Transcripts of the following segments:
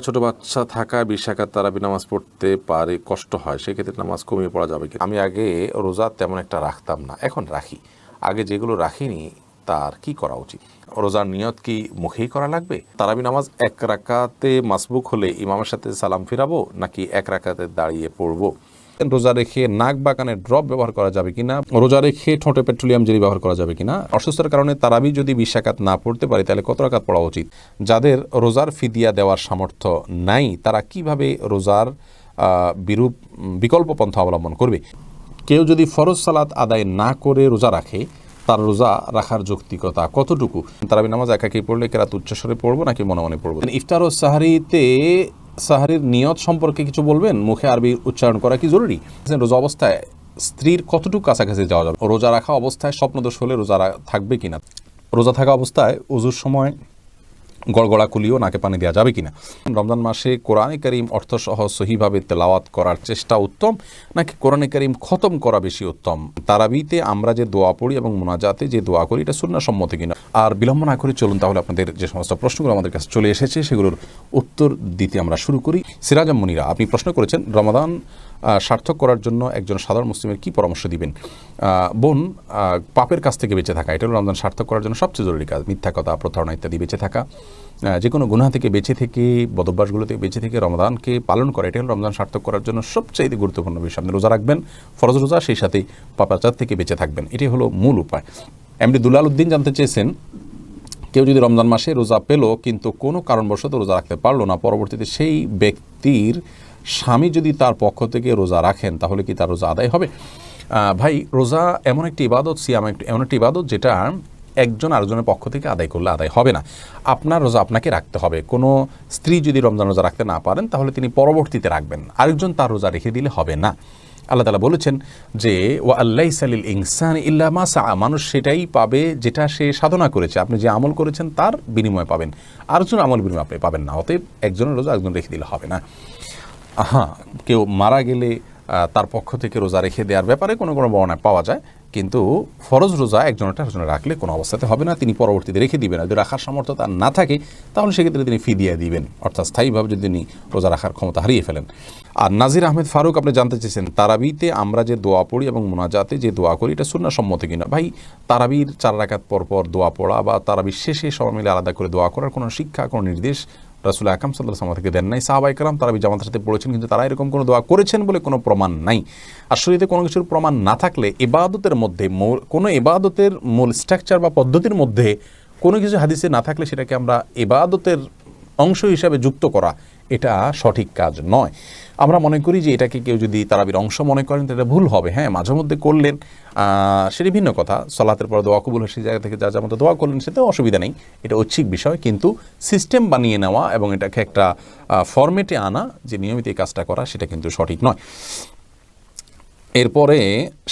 ছোট বাচ্চা থাকা 20 রাকাত তারাবি নামাজ পড়তে পারে, কষ্ট হয়, সেক্ষেত্রে নামাজ কমিয়ে পড়া যাবে কি? আমি আগে রোজা তেমন একটা রাখতাম না, এখন রাখি। আগে যেগুলো রাখিনি তার কি করা উচিত? রোজার নিয়ত কি মুখেই করা লাগবে? তারাবি নামাজ 1 রাকাতে মাসবুক হলে ইমামের সাথে সালাম ফিরাবো নাকি 1 রাকাতে দাঁড়িয়ে পড়বো? রোজা রেখে নাক বা কানে ড্রপ ব্যবহার করা যাবে কিনা? রোজা রেখে ঠোঁটে পেট্রোলিয়াম জেলি ব্যবহার করা যাবে কিনা? অসুস্থতার কারণে তারাবি যদি 20 রাকাত না পড়তে পারে তাহলে কত রাকাত পড়া উচিত? যাদের রোজার ফিদিয়া দেওয়ার সামর্থ্য নাই তারা কিভাবে রোজার বিকল্প পন্থা অবলম্বন করবে? কেউ যদি ফরজ সালাত আদায় না করে রোজা রাখে, তার রোজা রাখার যৌক্তিকতা কতটুকু? তারাবি নামাজ একাকি পড়লে কেরাত উচ্চস্বরে পড়বো নাকি মনে মনে পড়বো? ইফতার ও সাহারিতে সাহারির নিয়ত সম্পর্কে কিছু বলবেন? মুখে আরবি উচ্চারণ করা কি জরুরি? রোজা অবস্থায় স্ত্রীর কতটুকু কাছাকাছি যাওয়া যাবে? রোজা রাখা অবস্থায় স্বপ্নদোষ হলে রোজা থাকবে কিনা? রোজা থাকা অবস্থায় ওযুর সময় গড়গড়া কুলিও নাকে পানি দেওয়া যাবে কিনা? রমজান মাসে কোরআনে কারীম অর্থসহ সহিভাবে তেলাওয়াত করার চেষ্টা উত্তম নাকি কোরআনে কারীম খতম করা বেশি উত্তম? তারাবিতে আমরা যে দোয়া পড়ি এবং মোনাজাতে যে দোয়া করি এটা সুন্নাহ সম্মত কিনা? আর বিলম্ব না করে চলুন তাহলে আপনাদের যে সমস্ত প্রশ্নগুলো আমাদের কাছে চলে এসেছে সেগুলোর উত্তর দিতে আমরা শুরু করি। সিরাজ মুনিরা, আপনি প্রশ্ন করেছেন রমাদান সার্থক করার জন্য একজন সাধারণ মুসলিমের কি পরামর্শ দিবেন? বোন, পাপের কাছ থেকে বেঁচে থাকা, এটা হলো রমজান সার্থক করার জন্য সবচেয়ে জরুরি কাজ। মিথ্যা কথা, প্রতারণা ইত্যাদি বেঁচে থাকা, যে কোনো গুনাহ থেকে বেঁচে থেকে, বদভ্যাসগুলো থেকে বেঁচে থেকে রমজানকে পালন করা, এটা হলো রমজান সার্থক করার জন্য সবচেয়ে গুরুত্বপূর্ণ বিষয়। আপনি রোজা রাখবেন, ফরজ রোজা, সেই সাথে পাপাচার থেকে বেঁচে থাকবেন, এটাই হলো মূল উপায়। এমডি দুলাল উদ্দিন জানতে চেয়েছেন, কেউ যদি রমজান মাসে রোজা পেল কিন্তু কোনো কারণবশত রোজা রাখতে পারলো না, পরবর্তীতে সেই ব্যক্তির স্বামী যদি তার পক্ষ থেকে রোজা রাখেন তাহলে কি তার রোজা আদায় হবে? ভাই, রোজা এমন একটি ইবাদত, সিয়াম এমন একটি ইবাদত যেটা একজন আরেকজনের পক্ষ থেকে আদায় করলে আদায় হবে না। আপনার রোজা আপনাকে রাখতে হবে। কোনো স্ত্রী যদি রমজান রোজা রাখতে না পারেন তাহলে তিনি পরবর্তীতে রাখবেন, আরেকজন তার রোজা রেখে দিলে হবে না। আল্লাহ তাআলা বলেছেন যে ওয়া আল্লাইসা লিল ইনসানি ইল্লা মা সাআ, মানুষ সেটাই পাবে যেটা সে সাধনা করেছে। আপনি যে আমল করেছেন তার বিনিময় পাবেন, আরেকজন আমল বিনিময় আপনি পাবেন না। অতএব একজনের রোজা একজন রেখে দিলে হবে না। হ্যাঁ, কেউ মারা গেলে তার পক্ষ থেকে রোজা রেখে দেওয়ার ব্যাপারে কোনো কোনো বর্ণনা পাওয়া যায়, কিন্তু ফরজ রোজা একজনটা রাখলে কোনো অবস্থাতে হবে না, তিনি পরবর্তীতে রেখে দিবেন। যদি রাখার সামর্থ্য তার না থাকে তাহলে সেক্ষেত্রে তিনি ফিদিয়া দিবেন, অর্থাৎ স্থায়ীভাবে যদি তিনি রোজা রাখার ক্ষমতা হারিয়ে ফেলেন। আর নাজির আহমেদ ফারুক, আপনি জানতে চেয়েছেন তারাবিতে আমরা যে দোয়া পড়ি এবং মোনাজাতে যে দোয়া করি এটা সুন্নাহ সম্মত কিনা? ভাই, তারাবির 4 রাকাত পর পর দোয়া পড়া বা তারাবির শেষে সবাই মিলে আলাদা করে দোয়া করার কোনো শিক্ষা, কোনো নির্দেশ রাসূল আকরাম সাল্লাল্লাহু আলাইহি ওয়াসাল্লাম থেকে দেন নাই। সাহাবায়ে কেরাম তারাবি জামাতের সাথে পড়েছেন, কিন্তু তারা এরকম কোনো দোয়া করেছেন বলে কোনো প্রমাণ নাই। আর শরীয়তে কোনো কিছুর প্রমাণ না থাকলে ইবাদতের মধ্যে, কোনো ইবাদতের মূল স্ট্রাকচার বা পদ্ধতির মধ্যে কোনো কিছু হাদিসে না থাকলে সেটাকে আমরা ইবাদতের অংশ হিসাবে যুক্ত করা, এটা সঠিক কাজ নয়। আমরা মনে করি যে এটাকে কেউ যদি তারাবির অংশ মনে করেন তো এটা ভুল হবে। হ্যাঁ, মাঝে মধ্যে করলেন সেটি ভিন্ন কথা, সালাতের পর দোয়া কবুল হয় সেই জায়গা থেকে যা যা মতো দোয়া করলেন সেটাও অসুবিধা নেই, এটা ঐচ্ছিক বিষয়। কিন্তু সিস্টেম বানিয়ে নেওয়া এবং এটাকে একটা ফরম্যাটে আনা, যে নিয়মিত এই কাজটা করা, সেটা কিন্তু সঠিক নয়। এরপরে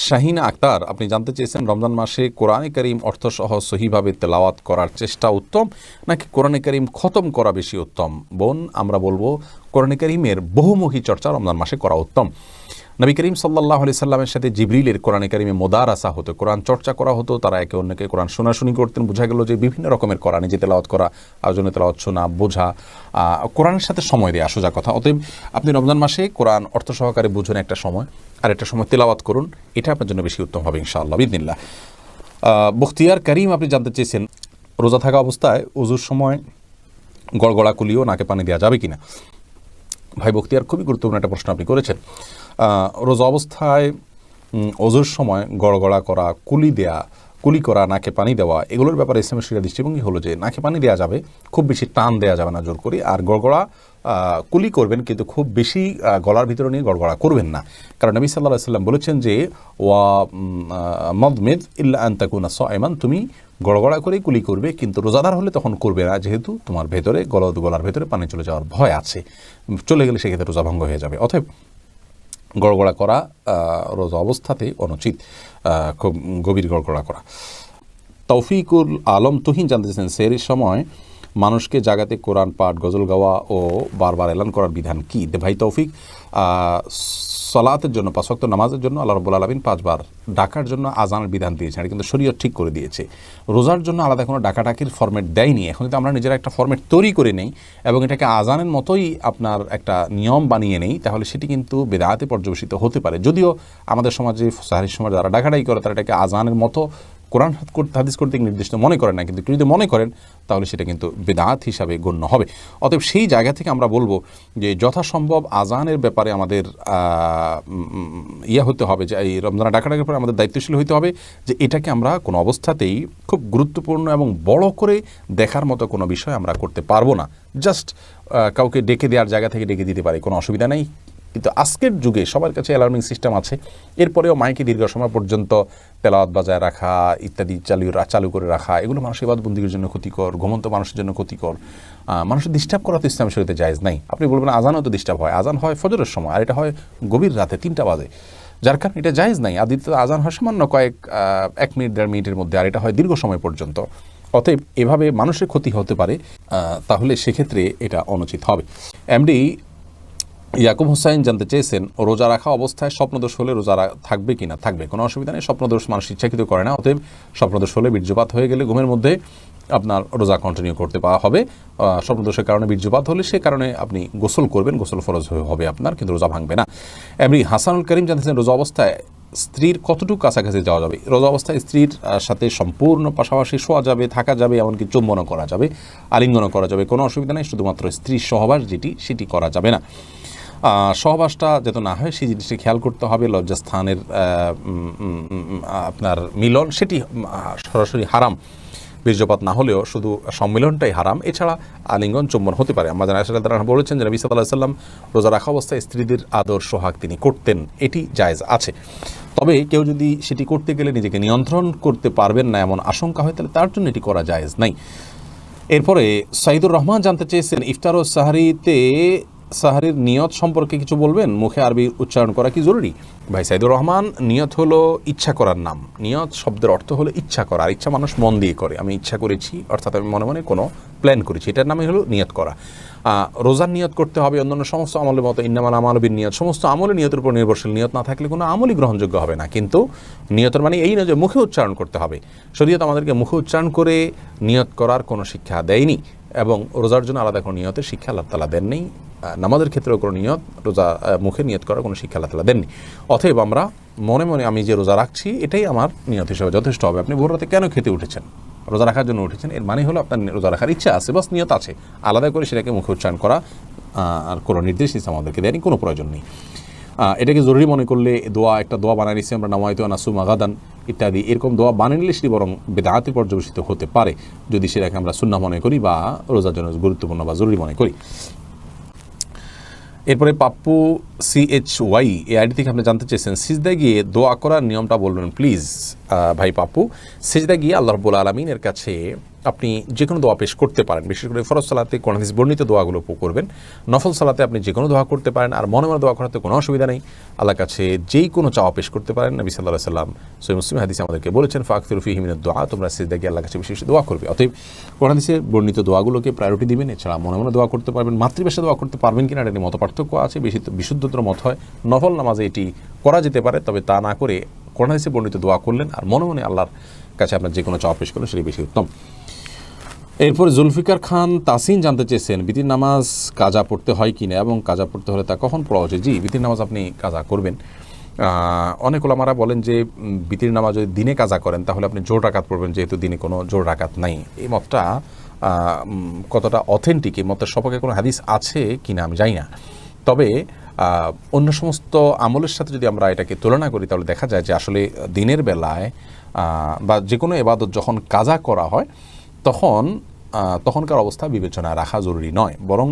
শাহিনা আক্তার, আপনি জানতে চেয়েছেন রমজান মাসে কোরআনে কারীম অর্থসহ সহিভাবে তেলাওয়াত করার চেষ্টা উত্তম নাকি কোরআনে কারীম খতম করা বেশি উত্তম? বোন, আমরা বলবো কোরআনে কারীমের বহুমুখী চর্চা রমজান মাসে করা উত্তম। নবী করিম সাল্লাল্লাহু আলাইহি সাল্লামের সাথে জিবরিলের কোরআনে কারীমে মোদারাসা হতো, কোরআন চর্চা করা হতো, তারা একে অন্যকে কোরআন শোনাশুনি করতেন। বোঝা গেল যে বিভিন্ন রকমের কোরআনে যে তেলাওয়াত করা, আরেকজনের তেলাওয়াত শোনা, বোঝা, কোরআনের সাথে সময় দেওয়া সোজা কথা। অতএব আপনি রমজান মাসে কোরআন অর্থ সহকারে বুঝুন একটা সময়, আর একটা সময় তেলাওয়াত করুন, এটা আপনার জন্য বেশি উত্তম হবে ইনশাআল্লাহ বিইذনিল্লাহ। বখতিয়ার করিম, আপনি জানতে চেয়েছেন রোজা থাকা অবস্থায় ওযুর সময় গড়গড়া কুলিও নাকে পানি দেওয়া যাবে কিনা? ভাই বখতিয়ার, খুবই গুরুত্বপূর্ণ একটা প্রশ্ন আপনি করেছেন। রোজা অবস্থায় ওযুর সময় গড়গড়া করা, কুলি করা, নাকে পানি দেওয়া, এগুলোর ব্যাপারে ইসলামের শরিয়া দৃষ্টিভঙ্গি হলো যে নাকে পানি দেওয়া যাবে, খুব বেশি টান দেওয়া যাবে না জোর করে। আর গড়গড়া কুলি করবেন, কিন্তু খুব বেশি গলার ভিতরে নিয়ে গড়গড়া করবেন না, কারণ নবী সাল্লাল্লাহু আলাইহি ওয়াসাল্লাম বলেছেন যে ওয়া মাদমিদ ইল্লা আন তাকুনা সাইমান, তুমি গড়গড়া করেই কুলি করবে, কিন্তু রোজাদার হলে তখন করবে না, যেহেতু তোমার ভেতরে গলার ভেতরে পানি চলে যাওয়ার ভয় আছে, চলে গেলে সেক্ষেত্রে রোজা ভঙ্গ হয়ে যাবে। অতএব গড়গড়া করা রোজা অবস্থাতেই অনুচিত, খুব গভীর গড়গড়া করা। তৌফিকুল আলম তুহিন জানতে চান সেহরির সময় মানুষকে জাগাতে কোরআন পাঠ, গজল গাওয়া ও বারবার এলান করার বিধান কি? ভাই তৌফিক, সলাতের জন্য 5 ওয়াক্ত নামাজের জন্য আল্লাহ রাব্বুল আলামিন 5 বার ডাকার জন্য আজানের বিধান দিয়েছেন, এটা কিন্তু শরীয়ত ঠিক করে দিয়েছে। রোজার জন্য আলাদা কোনো ডাকাডাকির ফরম্যাট দেয়নি। এখন যদি আমরা নিজেরা একটা ফরম্যাট তৈরি করে নেই এবং এটাকে আজানের মতোই আপনার একটা নিয়ম বানিয়ে নেই, তাহলে সেটি কিন্তু বেদাতে পর্যবেসিত হতে পারে। যদিও আমাদের সমাজে, সাহারির সমাজে যারা ডাকাডাকি করে তারা এটাকে আজানের মতো কোরআন হাদিস কর্তৃক নির্দিষ্ট মনে করেন না, কিন্তু যদি মনে করেন তাহলে সেটা কিন্তু বেদাত হিসাবে গণ্য হবে। অতএব সেই জায়গা থেকে আমরা বলবো যে যথাসম্ভব আজানের ব্যাপারে আমাদের হতে হবে, যে এই রমজানের ডাকাডাকির পরে আমাদের দায়িত্বশীল হইতে হবে যে এটাকে আমরা কোনো অবস্থাতেই খুব গুরুত্বপূর্ণ এবং বড় করে দেখার মতো কোনো বিষয় আমরা করতে পারবো না। জাস্ট কাউকে ডেকে দেওয়ার জায়গা থেকে ডেকে দিতে পারি, কোনো অসুবিধা নেই। কিন্তু আজকের যুগে সবার কাছে অ্যালার্মিং সিস্টেম আছে, এরপরেও মাইকে দীর্ঘ সময় পর্যন্ত তেলাওয়াত বাজায় রাখা ইত্যাদি চালু করে রাখা, এগুলো মানুষের ইবাদতবন্দির জন্য ক্ষতিকর, ঘুমন্ত মানুষের জন্য ক্ষতিকর। মানুষের ডিস্টার্ব করা তো ইসলাম শরীয়তে জায়েজ নাই। আপনি বলবেন আজানও তো ডিস্টার্ব হয়, আজান হয় ফজরের সময় আর এটা হয় গভীর রাতে 3টা বাজে, যার কারণে এটা জায়েজ নাই। আদিত্য আজান হয় সামান্য 1 মিনিট 1.5 মিনিটের মধ্যে, আর এটা হয় দীর্ঘ সময় পর্যন্ত। অতএব এভাবে মানুষের ক্ষতি হতে পারে, তাহলে সেক্ষেত্রে এটা অনুচিত হবে। এমডি ইয়াকুব হোসাইন জানতে চেয়েছেন, রোজা রাখা অবস্থায় স্বপ্নদোষ হলে রোজা থাকবে কিনা? থাকবে, কোনো অসুবিধা নেই। স্বপ্নদোষ মানুষ ইচ্ছাকৃত করে না, অতএব স্বপ্নদোষ হলে বীর্যপাত হয়ে গেলে ঘুমের মধ্যে আপনার রোজা কন্টিনিউ করতে পাওয়া হবে। স্বপ্নদোষের কারণে বীর্যপাত হলে সে কারণে আপনি গোসল করবেন, গোসল ফরজ হবে আপনার, কিন্তু রোজা ভাঙবে না। এমনি হাসানুল করিম জানতেছেন, রোজা অবস্থায় স্ত্রীর কতটুকু কাছাকাছি যাওয়া যাবে? রোজা অবস্থায় স্ত্রীর সাথে সম্পূর্ণ পাশাপাশি শোয়া যাবে, থাকা যাবে, এমনকি চুম্বনও করা যাবে, আলিঙ্গনও করা যাবে, কোনো অসুবিধা নেই। শুধুমাত্র স্ত্রীর সহবাস সেটি করা যাবে না। সহবাসটা যাতে না হয় সেই জিনিসটি খেয়াল করতে হবে। লজ্জাস্থানের আপনার মিলন সেটি সরাসরি হারাম, বীর্যপাত না হলেও শুধু সম্মিলনটাই হারাম। এছাড়া আলিঙ্গন চুম্বন হতে পারে। আমাদের আয়েশা রাদিয়াল্লাহু আনহা বলেছেন যে নবী সাল্লাল্লাহু আলাইহি ওয়াসাল্লাম রোজা রাখা অবস্থায় স্ত্রীদের আদর সোহাগ তিনি করতেন, এটি জায়েজ আছে। তবে কেউ যদি সেটি করতে গেলে নিজেকে নিয়ন্ত্রণ করতে পারবেন না এমন আশঙ্কা হয়, তাহলে তার জন্য এটি করা জায়েজ নাই। এরপরে সাইদুর রহমান জানতে চেয়েছেন, ইফতার ও সাহারির নিয়ত সম্পর্কে কিছু বলবেন, মুখে আরবি উচ্চারণ করা কি জরুরি? ভাই সাইদুর রহমান, নিয়ত হলো ইচ্ছা করার নাম। নিয়ত শব্দের অর্থ হলো ইচ্ছা করা, আর ইচ্ছা মানুষ মন দিয়ে করে। আমি ইচ্ছা করেছি অর্থাৎ আমি মনে মনে কোনো প্ল্যান করেছি, এটার নামই হলো নিয়ত করা। রোজার নিয়ত করতে হবে অন্যান্য সমস্ত আমলের মতো, ইন্নামাল আমালু বিন্নিয়াত, সমস্ত আমলের নিয়তের উপর নির্ভরশীল। নিয়ত না থাকলে কোনো আমলই গ্রহণযোগ্য হবে না। কিন্তু নিয়তের মানে এই নয় যে মুখে উচ্চারণ করতে হবে। শরীয়ত আমাদেরকে মুখে উচ্চারণ করে নিয়ত করার কোনো শিক্ষা দেয়নি, এবং রোজার জন্য আলাদা কোনো নিয়তের শিক্ষা আল্লাহ তাআলা দেননি। নামাজের ক্ষেত্রেও কোনো নিয়ত, রোজা মুখে নিয়ত করার কোনো শিক্ষা আল্লাহ তাআলা দেননি। অতএব আমরা মনে মনে আমি যে রোজা রাখছি এটাই আমার নিয়ত হিসেবে যথেষ্ট হবে। আপনি ভোর রাতে কেন খেতে উঠেছেন? রোজা রাখার জন্য উঠেছেন, এর মানে হলো আপনার রোজা রাখার ইচ্ছা আছে, বাস নিয়ত আছে। আলাদা করে সেটাকে মুখে উচ্চারণ করা আর কোনো নির্দেশ ইসলাম আমাদেরকে দেয়নি, কোনো প্রয়োজন নেই। এটাকে জরুরি মনে করলে একটা দোয়া বানিয়ে নিচ্ছি আমরা, নামাইতু নাসুম আগাদান ইত্যাদি, এরকম দোয়া বানিয়ে নিলে সেটি বরং বেদাতে পর্যবেসিত হতে পারে, যদি সেটাকে আমরা সুন্নাহ মনে করি বা রোজার জন্য গুরুত্বপূর্ণ বা জরুরি মনে করি। এরপরে পাপ্পু CHY এই আইডি থেকে আপনি জানতে চেয়েছেন, সিজদায় গিয়ে দোয়া করার নিয়মটা বলবেন প্লিজ। ভাই পাপ্পু, সিজদায় গিয়ে আল্লাহ রাব্বুল আলামিনের কাছে আপনি যে কোনো দোয়া পেশ করতে পারেন। বিশেষ করে ফরজ সালাতে কোরআন হাদিস বর্ণিত দোয়াগুলো করবেন। নফল সালাতে আপনি যে কোনো দোয়া করতে পারেন, আর মনে মনে দোয়া করাতে কোনো অসুবিধা নেই। আল্লাহর কাছে যেই কোনো চাওয়া পেশ করতে পারেন। নবী সাল্লাল্লাহু আলাইহি ওয়াসাল্লাম সহিহ মুসলিম হাদিসে আমাদেরকে বলেছেন, ফাকতিরু ফীহি মিনাদ দুআ, তোমরা সিজদায় গিয়ে আল্লাহর কাছে বেশি বেশি দোয়া করবে। অতএব কোরআন হাদিসে বর্ণিত দোয়াগুলোকে প্রায়োরিটি দিবেন। এছাড়া মনে মনে দোয়া করতে পারবেন। মাতৃভাষায় দোয়া করতে পারবেন কিনা এটা নিয়ে মত পার্থক্য আছে। বিশুদ্ধতর মত হয় নফল নামাজে এটি করা যেতে পারে, তবে তা না করে কোরআন হাদিসে বর্ণিত দোয়া করলেন আর মনে মনে আল্লাহর কাছে আপনার যে কোনো চাওয়া পেশ করলেন সেটি বেশি উত্তম। এরপর জুলফিকার খান তাসিন জানতে চেয়েছেন, বিতির নামাজ কাজা পড়তে হয় কিনা এবং কাজা পড়তে হলে তা কখন পড়া উচিত? জি, বিতির নামাজ আপনি কাজা করবেন। অনেক ওলামারা বলেন যে বিতির নামাজ যদি দিনে কাজা করেন তাহলে আপনি জোর রাকাত পড়বেন, যেহেতু দিনে কোনো জোর রাকাত নাই। এই মতটা কতটা অথেন্টিক, এই মতের সপক্ষে কোনো হাদিস আছে কিনা আমি জানি না। তবে অন্য সমস্ত আমলের সাথে যদি আমরা এটাকে তুলনা করি তাহলে দেখা যায় যে আসলে দিনের বেলায় বা যে কোনো ইবাদত যখন কাজা করা হয় তখনকার অবস্থা বিবেচনা রাখা জরুরি নয়, বরং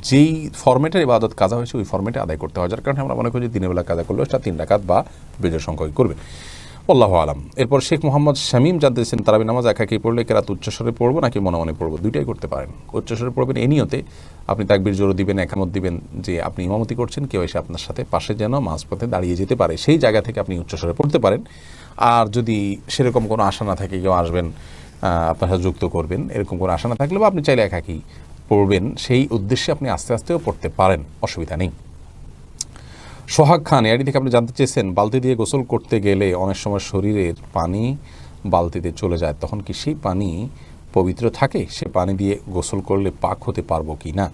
যেই ফরম্যাটের ইবাদত কাজা হয়েছে ওই ফরম্যাটে আদায় করতে হয়। যার কারণে আমরা মনে করি যে দিনের বেলা কাজা করলে সেটা 3 রাকাত বা বেজোর সংখ্যক করবে। আল্লাহু আলাম। এরপর শেখ মোহাম্মদ শামীম জানতে চেয়েছেন, তারাবি নামাজ একাকী পড়লে কেরাত উচ্চস্বরে পড়বো নাকি মনে মনে পড়বো? দুইটাই করতে পারেন। উচ্চস্বরে পড়বেন এই নিয়তে, আপনি তাকবীর জোরে দিবেন, একামত দিবেন যে আপনি ইমামতি করছেন, কেউ এসে আপনার সাথে পাশে যেন মাঝপথে দাঁড়িয়ে যেতে পারে, সেই জায়গা থেকে আপনি উচ্চস্বরে পড়তে পারেন। আর যদি সেরকম কোনো আশা না থাকে, কেউ আসবেন আপনার সাথে যুক্ত করবেন, এরকম কোনো আশা না থাকলে বা আপনি চাইলে একাকী পড়বেন, সেই উদ্দেশ্যে আপনি আস্তে আস্তেও পড়তে পারেন, অসুবিধা নেই। সোহাগ খান এআইডি থেকে আপনি জানতে চেয়েছেন, বালতি দিয়ে গোসল করতে গেলে অনেক সময় শরীরের পানি বালতিতে চলে যায়, তখন কি সেই পানি পবিত্র থাকে? সে পানি দিয়ে গোসল করলে পাক হতে পারবো কি না?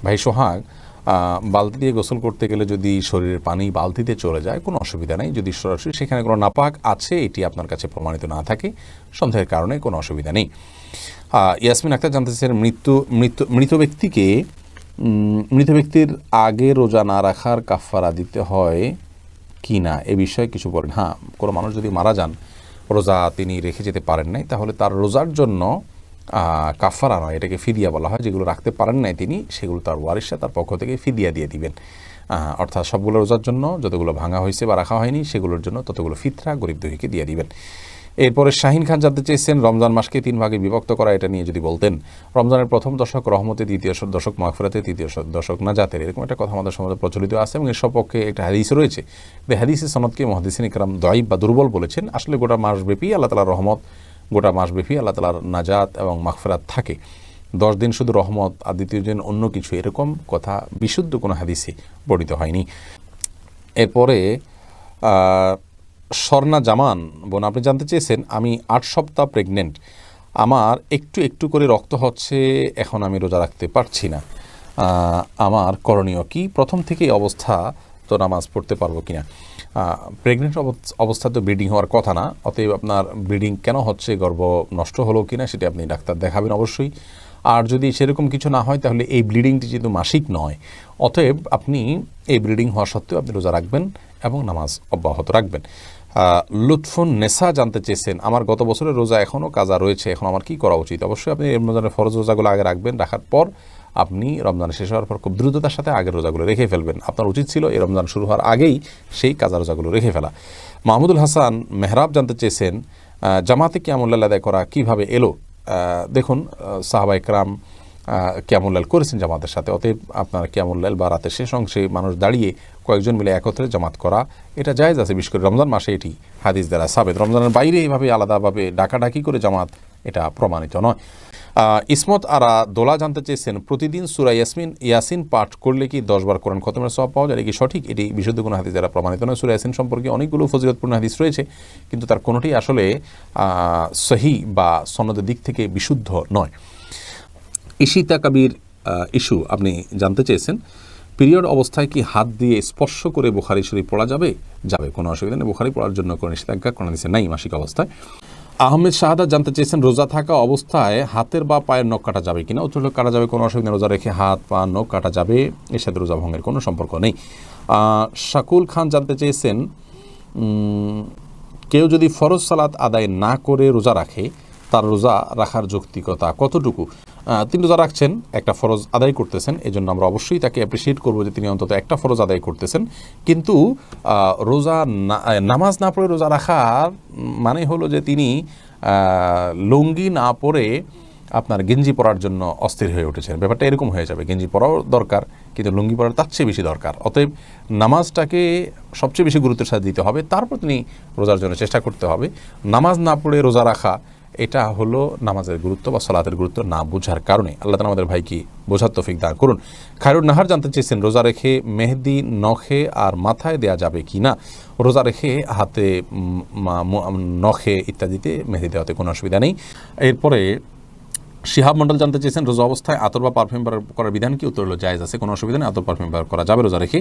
ভাই সোহাগ, বালতি দিয়ে গোসল করতে গেলে যদি শরীরের পানি বালতিতে চলে যায় কোনো অসুবিধা নেই। যদি সরাসরি সেখানে কোনো নাপাক আছে এটি আপনার কাছে প্রমাণিত না থাকে, সন্দেহের কারণে কোনো অসুবিধা নেই। ইয়াসমিন আক্তার জানতে চাইছেন, মৃত ব্যক্তির আগে রোজা না রাখার কাফারা দিতে হয় কি না, এ বিষয়ে কিছু বলেন। হ্যাঁ, কোনো মানুষ যদি মারা যান, রোজা তিনি রেখে যেতে পারেন নাই, তাহলে তার রোজার জন্য কাফারা নয়, এটাকে ফিদিয়া বলা হয়। যেগুলো রাখতে পারেন নাই তিনি, সেগুলো তার ওয়ারিশরা তার পক্ষ থেকে ফিদিয়া দিয়ে দিবেন। অর্থাৎ সবগুলো রোজার জন্য যতগুলো ভাঙা হয়েছে বা রাখা হয়নি সেগুলোর জন্য ততগুলো ফিতরা গরিব দুঃখীকে দিয়ে দিবেন। এরপরে শাহিন খান জানতে চেয়েছেন, রমজান মাসকে 3 ভাগে বিভক্ত করা, এটা নিয়ে যদি বলতেন। রমজানের প্রথম দশক রহমতে, দ্বিতীয় দশক মাগফিরাতে, তৃতীয় দশক নাজাতের, এরকম একটা কথা আমাদের সমাজে প্রচলিত আছে এবং এর সপক্ষে একটা হাদিস রয়েছে। হাদিসের সনদকে মুহাদ্দিসিন ইকরাম দাঈফ বা দুর্বল বলেছেন। আসলে গোটা মাসব্যাপী আল্লাহ তাআলার রহমত, গোটা মাসব্যাপী আল্লাহ তাআলার নাজাত এবং মাগফিরাত থাকে। 10 দিন শুধু রহমত আর দ্বিতীয় দিন অন্য কিছু, এরকম কথা বিশুদ্ধ কোনো হাদিসে বর্ণিত হয়নি। এরপরে স্বর্ণা জামান বোন আপনি জানতে চেয়েছেন, আমি 8 সপ্তাহ প্রেগনেন্ট, আমার একটু একটু করে রক্ত হচ্ছে, এখন আমি রোজা রাখতে পারছি না, আমার করণীয় কি? প্রথম থেকে অবস্থা তো নামাজ পড়তে পারবো কিনা? প্রেগনেন্ট অবস্থা তো ব্লিডিং হওয়ার কথা না, অতএব আপনার ব্লিডিং কেন হচ্ছে, গর্ভ নষ্ট হলো কিনা সেটা আপনি ডাক্তার দেখাবেন অবশ্যই। আর যদি সেরকম কিছু না হয় তাহলে এই ব্লিডিংটি যেহেতু মাসিক নয়, অতএব আপনি এই ব্লিডিং হওয়া সত্ত্বেও আপনি রোজা রাখবেন এবং নামাজ অব্যাহত রাখবেন। লুৎফুন নেসা জানতে চেয়েছেন, আমার গত বছরের রোজা এখনও কাজা রয়েছে, এখন আমার কি করা উচিত? অবশ্যই আপনি রমজানের ফরজ রোজাগুলো আগে রাখবেন, রাখার পর আপনি রমজান শেষ হওয়ার পর খুব দ্রুততার সাথে আগের রোজাগুলো রেখে ফেলবেন। আপনার উচিত ছিল এই রমজান শুরু হওয়ার আগেই সেই কাজা রোজাগুলো রেখে ফেলা। মাহমুদুল হাসান মেহরাব জানতে চেয়েছেন, জামাতে কিয়ামুল লাইল আদায় করা কিভাবে এলো? দেখুন, সাহাবা ইকরাম কিয়ামুল লাইল করেছেন জামাতের সাথে, অতএব আপনার কিয়ামুল লাইল বা রাতের শেষ অংশে মানুষ দাঁড়িয়ে কয়েকজন মিলে একত্রে জামাত করা এটা জায়েজ আছে, বিশেষ করে রমজান মাসে এটি হাদিস দ্বারা সাবেত। রমজানের বাইরে এইভাবে আলাদাভাবে ডাকাডাকি করে জামাত এটা প্রমাণিত নয়। ইসমত আরা দোলা জানতে চেয়েছেন, প্রতিদিন সূরা ইয়াসিন পাঠ করলে কি 10 বার কোরআন খতমের সওয়াব পাওয়া যায়, এটা কি সঠিক? এটি বিশুদ্ধ কোনো হাদিস দ্বারা প্রমাণিত নয়। সূরা ইয়াসিন সম্পর্কে অনেকগুলো ফজিলতপূর্ণ হাদিস রয়েছে, কিন্তু তার কোনোটি আসলে সহি বা সনদের দিক থেকে বিশুদ্ধ নয়। ইশিতা কবির ইস্যু আপনি জানতে চেয়েছেন, পিরিয়ড অবস্থায় কি হাত দিয়ে স্পর্শ করে বুখারী শরীফ পড়া যাবে? কোনো অসুবিধা নেই, বুখারী পড়ার জন্য কোনো নিষেধাজ্ঞা কোনো হাদিসে নাই মাসিক অবস্থায়। আহমেদ শাহাদাত জানতে চেয়েছেন, রোজা থাকা অবস্থায় হাতের বা পায়ের নখ কাটা যাবে কিনা? উত্তর হলো কাটা যাবে, কোনো অসুবিধা নেই। রোজা রেখে হাত পা নখ কাটা যাবে, এর সাথে রোজা ভঙ্গের কোনো সম্পর্ক নেই। শাকুল খান জানতে চেয়েছেন, কেউ যদি ফরজ সালাত আদায় না করে রোজা রাখে, তার রোজা রাখার যৌক্তিকতা কতটুকু? তিনি রোজা রাখছেন, একটা ফরজ আদায় করতেছেন, এই জন্য আমরা অবশ্যই তাকে অ্যাপ্রিসিয়েট করবো যে তিনি অন্তত একটা ফরজ আদায় করতেছেন। কিন্তু রোজা নামাজ না পড়ে রোজা রাখার মানে হলো যে তিনি লুঙ্গি না পরে আপনার গেঞ্জি পরার জন্য অস্থির হয়ে উঠেছেন। ব্যাপারটা এরকম হয়ে যাবে, গেঞ্জি পরাও দরকার কিন্তু লুঙ্গি পরার তার চেয়ে বেশি দরকার। অতএব নামাজটাকে সবচেয়ে বেশি গুরুত্বের সাথে দিতে হবে, তারপর তিনি রোজার জন্য চেষ্টা করতে হবে। নামাজ না পড়ে রোজা রাখা এটা হলো নামাজের গুরুত্ব বা সালাতের গুরুত্ব না বোঝার কারণে। আল্লাহ তাআলা আমাদের ভাইকে বোঝার তৌফিক দান করুন। খায়রুন নাহার জানতে চেয়েছেন, রোজা রেখে মেহেদি নখে আর মাথায় দেয়া যাবে কি না? রোজা রেখে হাতে, নখে ইত্যাদিতে মেহেদি দেওয়াতে কোনো অসুবিধা নেই। এরপরে শিহাব মণ্ডল জানতে চেয়েছেন, রোজা অবস্থায় আতর বা পারফিউম ব্যবহার করার বিধান কি? উত্তর হলো জায়েজ আছে, কোনো অসুবিধা নেই, আতর পারফিউম ব্যবহার করা যাবে, রোজা রেখে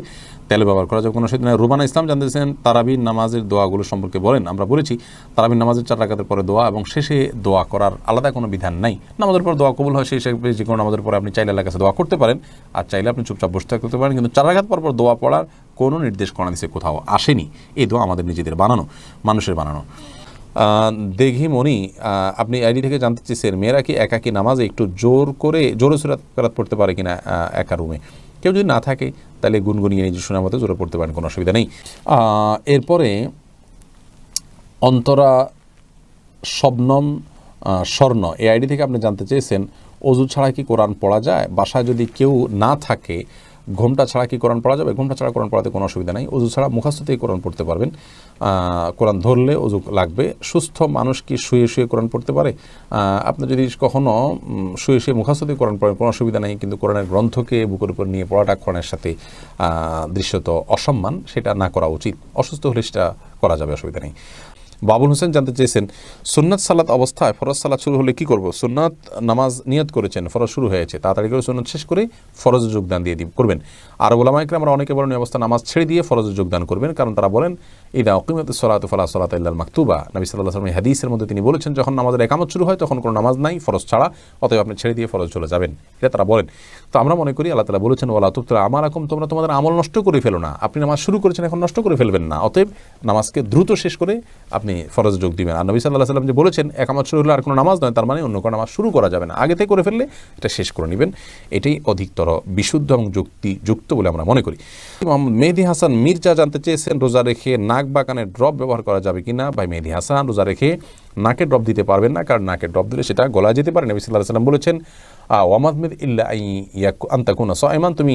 তেল ব্যবহার করা যাবে, কোনো অসুবিধা নেই। রুবানা ইসলাম জানতে চেয়েছেন, তারাবির নামাজের দোয়াগুলো সম্পর্কে বলেন। আমরা বলেছি তারাবির নামাজের 4 রাকাতের পরে দোয়া এবং শেষে দোয়া করার আলাদা কোনো বিধান নাই। নামাজের পর দোয়া কবুল হয়, সেই হিসেবে যে কোনো নামাজের পরে আপনি চাইলে আল্লাহর কাছে দোয়া করতে পারেন, আর চাইলে আপনি চুপচাপ বসে থাকতে পারেন, কিন্তু 4 রাকাত পর দোয়া পড়ার কোনো নির্দেশ কোরআন হাদিসে কোথাও আসেনি। এই দোয়া আমাদের নিজেদের বানানো, মানুষের বানানো। দেখি মনি আপনি আইডি থেকে জানতে চেয়েছেন, মেয়েরা কি একাকী নামাজে একটু জোরে সূরাত কেরাত পড়তে পারে কিনা একা রুমে? কেউ যদি না থাকে তাহলে গুনগুনিয়ে নিজে শোনার মতো জোরে পড়তে পারেন, কোনো অসুবিধা নেই। এরপরে অন্তরা শবনম স্বর্ণ এই আইডি থেকে আপনি জানতে চেয়েছেন, অজু ছাড়া কি কোরআন পড়া যায়? বাসায় যদি কেউ না থাকে ঘোমটা ছাড়া কি কোরআন পড়া যাবে? ঘোমটা ছাড়া কোরআন পড়াতে কোনো অসুবিধা নেই। অজু ছাড়া মুখস্থ থেকে কোরআন পড়তে পারবেন। কোরআন ধরলে অজু লাগবে। সুস্থ মানুষ কি শুয়ে শুয়ে কোরআন পড়তে পারে? আপনি যদি কখনও শুয়ে শুয়ে মুখস্থ থেকে কোরআন পড়েন কোনো অসুবিধা নেই, কিন্তু কোরআনের গ্রন্থকে বুকের উপর নিয়ে পড়াটা কোরআনের সাথে দৃশ্যত অসম্মান, সেটা না করা উচিত। অসুস্থ হলে সেটা করা যাবে, অসুবিধা নেই। বাবুল হোসেন জানতে চেয়েছেন, সুন্নাত সালাত অবস্থায় ফরজ সালাত শুরু হলে কি করব? সুন্নাত নামাজ নিয়ত করেছেন, ফরজ শুরু হয়েছে, তাড়াতাড়ি করে সুন্নাত শেষ করে ফরজে যোগদান দিয়ে করবেন। আর ওলামায়ে কেরাম আমরা অনেকে বলেন অবস্থা নামাজ ছেড়ে দিয়ে ফরজে যোগদান করবেন, কারণ তারা বলেন ইদা উকিমাতিস সালাতু ফালা সালাতা ইল্লাল মাকতুবা। নবী সাল্লাল্লাহু আলাইহি ওয়াসাল্লাম হাদিসের মধ্যে তিনি বলেছেন যখন নামাজের ইকামত শুরু হয় তখন কোনো নামাজ নাই ফরজ ছাড়া, অতএব আপনি ছেড়ে দিয়ে ফরজ চলে যাবেন, এটা তারা বলেন। তো আমরা মনে করি আল্লাহ তাআলা বলেছেন ওয়ালা তুবতিলু আমালাকুম, তোমরা তোমাদের আমল নষ্ট করে ফেলো না। আপনি নামাজ শুরু করেছেন, এখন নষ্ট করে ফেলবেন না, অতএব নামাজকে দ্রুত শেষ করে আপনি ফরজে যোগ দিবেন। আর নবী সাল্লাল্লাহু আলাইহি ওয়াসাল্লাম যে বলেছেন ইকামত শুরু হলে আর কোনো নামাজ নয়, তার মানে অন্য কোনো নামাজ শুরু করা যাবে না, আগে থেকে করে ফেললে এটা শেষ করে নেবেন। এটাই অধিকতর বিশুদ্ধ এবং যুক্তিযুক্ত বলে আমরা মনে করি। মোহাম্মদ মেহেদী হাসান মির্জা জানতে চেয়েছেন রোজা রেখে নাক বা কানে ড্রপ ব্যবহার করা যাবে কিনা? ভাই মেহেদী হাসান, রোজা রেখে নাকে ড্রপ দিতে পারবেন না, কারণ নাকে ড্রপ দিলে সেটা গলায় যেতে পারে। নবী সাল্লাল্লাহু আলাইহি ওয়াসাল্লাম বলেছেন ওয়ামাদমিদ ইল্লা আন তাকুনা সাইমান, তুমি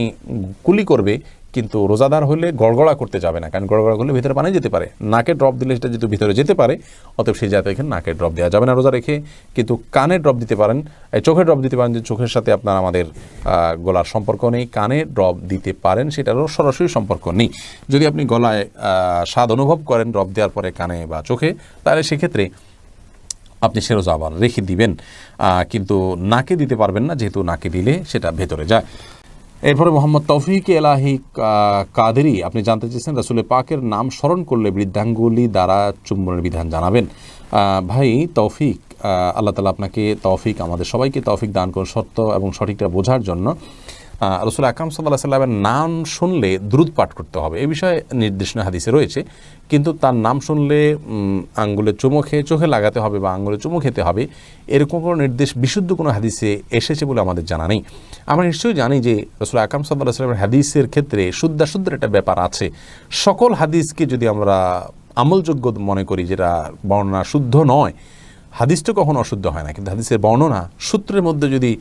কুলি করবে কিন্তু রোজাদার হলে গড়গড়া করতে যাবে না, কারণ গড়গড়া করলে ভিতরে পানি যেতে পারে। নাকে ড্রপ দিলে সেটা যেহেতু ভিতরে যেতে পারে, অতএব সেই জায়গায় এখানে নাকে ড্রপ দেওয়া যাবে না রোজা রেখে। কিন্তু কানে ড্রপ দিতে পারেন, চোখে ড্রপ দিতে পারেন, যে চোখের সাথে আপনার আমাদের গলার সম্পর্ক নেই, কানে ড্রপ দিতে পারেন, সেটারও সরাসরি সম্পর্ক নেই। যদি আপনি গলায় স্বাদ অনুভব করেন ড্রপ দেওয়ার পরে কানে বা চোখে, তাহলে সেক্ষেত্রে আপনি সে রোজা আবার রেখে দিবেন, কিন্তু নাকে দিতে পারবেন না, যেহেতু নাকে দিলে সেটা ভেতরে যায়। এরপরে মোহাম্মদ তৌফিক এলাহি কাদেরি, আপনি জানতে চেয়েছেন রাসূল পাকের নাম স্মরণ করলে বৃদ্ধাঙ্গুলি দ্বারা চুম্বনের বিধান জানাবেন। ভাই তৌফিক, আল্লাহ তাআলা আপনাকে তৌফিক, আমাদের সবাইকে তৌফিক দান করুন সত্য এবং সঠিকটা বোঝার জন্য। রাসূল আকরাম সাল্লাল্লাহু আলাইহি ওয়াসাল্লামের নাম শুনলে দ্রুত পাঠ করতে হবে, এই বিষয়ে নির্দেশনা হাদিসে রয়েছে, কিন্তু তার নাম শুনলে আঙ্গুলে চুমো খেয়ে চোখে লাগাতে হবে বা আঙ্গুলে চুমো খেতে হবে, এরকম কোনো নির্দেশ বিশুদ্ধ কোনো হাদিসে এসেছে বলে আমাদের জানা নেই। আমরা নিশ্চয়ই জানি যে রাসূল আকরাম সাল্লাল্লাহু আলাইহি ওয়াসাল্লামের হাদিসের ক্ষেত্রে শুদ্ধাশুদ্ধের একটা ব্যাপার আছে। সকল হাদিসকে যদি আমরা আমলযোগ্য মনে করি, যেটা বর্ণনা শুদ্ধ নয়, হাদিস তো কখনো অশুদ্ধ হয় না, কিন্তু হাদিসের বর্ণনা সূত্রের মধ্যে যদি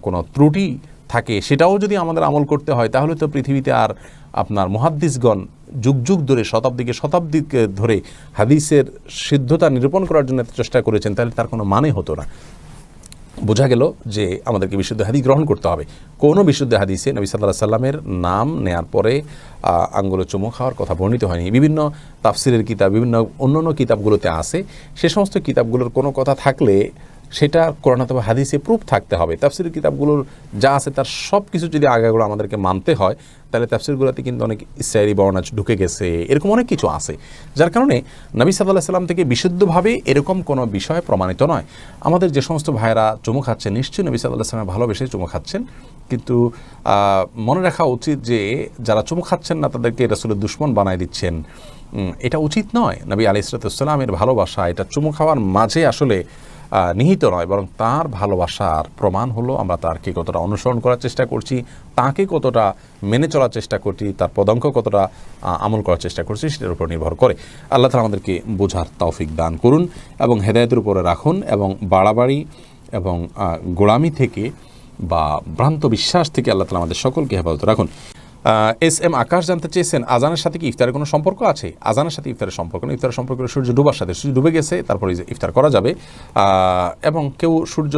কোনো ত্রুটি থাকে, সেটাও যদি আমাদের আমল করতে হয়, তাহলে তো পৃথিবীতে আর আপনার মুহাদ্দিসগণ যুগ যুগ ধরে শতাব্দী ধরে হাদিসের সিদ্ধতা নিরূপণ করার জন্য চেষ্টা করেছেন, তাহলে তার কোনো মানে হতো না। বোঝা গেল যে আমাদেরকে বিশুদ্ধ হাদিস গ্রহণ করতে হবে। কোনো বিশুদ্ধ হাদিসে নবী সাল্লাল্লাহু আলাইহি সাল্লামের নাম নেয়ার পরে আঙ্গুলে চুমু খাওয়ার কথা বর্ণিত হয়নি। বিভিন্ন তাফসিরের কিতাব, বিভিন্ন অন্যান্য কিতাবগুলোতে আছে, সে সমস্ত কিতাবগুলোর কোনো কথা থাকলে সেটা কোরআন অথবা হাদিসে প্রুফ থাকতে হবে। তাফসিরের কিতাবগুলোর যা আছে তার সব কিছু যদি আগাগোড়া আমাদেরকে মানতে হয়, তাহলে তাফসিরগুলোতে কিন্তু অনেক ইসরায়েলি বর্ণনা ঢুকে গেছে, এরকম অনেক কিছু আছে, যার কারণে নবী সাল্লাল্লাহু আলাইহি সাল্লাম থেকে বিশুদ্ধভাবে এরকম কোনো বিষয় প্রমাণিত নয়। আমাদের যে সমস্ত ভাইরা চুমু খাচ্ছেন, নিশ্চয়ই নবী সাল্লাল্লাহু আলাইহি সাল্লামের ভালোবেসে চুমু খাচ্ছেন, কিন্তু মনে রাখা উচিত যে যারা চুমু খাচ্ছেন না তাদেরকে রাসূলের দুশমন বানায় দিচ্ছেন, এটা উচিত নয়। নবী আলাইহিস সালামের ভালোবাসা এটা চুমু খাওয়ার মাঝে আসলে নিহিত নয়, বরং তার ভালোবাসার প্রমাণ হলো আমরা তাকে কতটা অনুসরণ করার চেষ্টা করছি, তাকে কতটা মেনে চলার চেষ্টা করছি, তার পদাঙ্ক কতটা আমল করার চেষ্টা করছি, সেটার উপর নির্ভর করে। আল্লাহ তাআলা আমাদেরকে বোঝার তৌফিক দান করুন এবং হেদায়েতের উপরে রাখুন, এবং বাড়াবাড়ি এবং গোলামি থেকে বা ভ্রান্ত বিশ্বাস থেকে আল্লাহ তাআলা আমাদের সকলকে হেফাজত রাখুন। এস এম আকাশ জানতে চেয়েছেন আজানের সাথে কি ইফতারের কোনো সম্পর্ক আছে? আজানের সাথে ইফতারের সম্পর্ক নেই। ইফতারের সম্পর্ক সূর্য ডুবার সাথে, সূর্য ডুবে গেছে তারপরে ইফতার করা যাবে, এবং কেউ সূর্য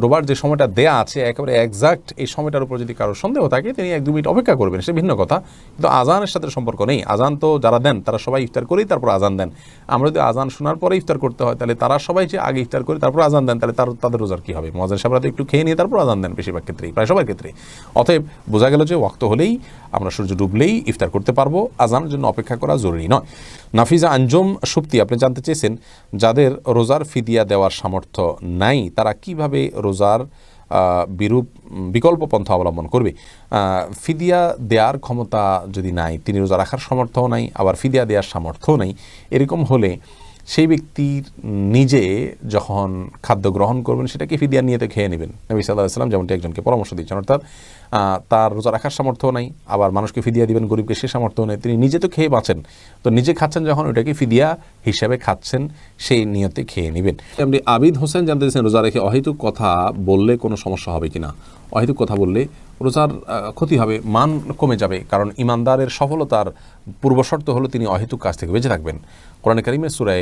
ডোবার যে সময়টা দেয়া আছে একেবারে একজাক্ট এই সময়টার উপর যদি কারোর সন্দেহ থাকে তিনি 1-2 মিনিট অপেক্ষা করবেন, সে ভিন্ন কথা, কিন্তু আজানের সাথে সম্পর্ক নেই। আজান তো যারা দেন তারা সবাই ইফতার করেই তারপর আজান দেন। আমরা যদি আজান শোনার পরে ইফতার করতে হয়, তাহলে তারা সবাই যে আগে ইফতার করে তারপর আজান দেন, তাহলে তাদের রোজার কী হবে? মুয়াজ্জিন সাহেবরা তো একটু খেয়ে নিয়ে তারপর আজান দেন বেশিরভাগ ক্ষেত্রেই, প্রায় সবার ক্ষেত্রে। অতএব বোঝা গেল যে ওয়াক্ত হলেই আমরা সূর্য ডুবলেই ইফতার করতে পারবো, আজানের জন্য অপেক্ষা করা জরুরি নয়। নাফিজা আঞ্জুম সুপ্তি, আপনি জানতে চেয়েছেন যাদের রোজার ফিদিয়া দেওয়ার সামর্থ্য নাই তারা কিভাবে রোজার বিকল্প পন্থা অবলম্বন করবে? ফিদিয়া দেওয়ার ক্ষমতা যদি নাই, তিনি রোজা রাখার সামর্থ্যও নাই, আবার ফিদিয়া দেওয়ার সামর্থ্যও নাই, এরকম হলে সেই ব্যক্তির নিজে যখন খাদ্য গ্রহণ করবেন সেটাকে ফিদিয়ার নিয়তে খেয়ে নেবেন। নবী সাল্লাল্লাহু আলাইহি ওয়াসাল্লাম যেমনটি একজনকে পরামর্শ দিচ্ছেন, অর্থাৎ তার রোজা রাখার সামর্থ্য নাই, আবার মানুষকে ফিদিয়া দিবেন, গরিবকে সে সামর্থ্য নেই, তিনি নিজে তো খেয়ে বাঁচেন, তো নিজে খাচ্ছেন যখন ওইটাকে ফিদিয়া হিসাবে খাচ্ছেন, সেই নিয়তে খেয়ে নেবেন। আপনি আবিদ হোসেন জানতে চেয়েছেন রোজা রেখে অহেতুক কথা বললে কোনো সমস্যা হবে কিনা? অহেতুক কথা বললে রোজার ক্ষতি হবে, মান কমে যাবে। কারণ ইমানদারের সফলতার পূর্বশর্ত হলো তিনি অহেতুক কাজ থেকে বেঁচে থাকবেন। কোরআনে কারিমের সূরা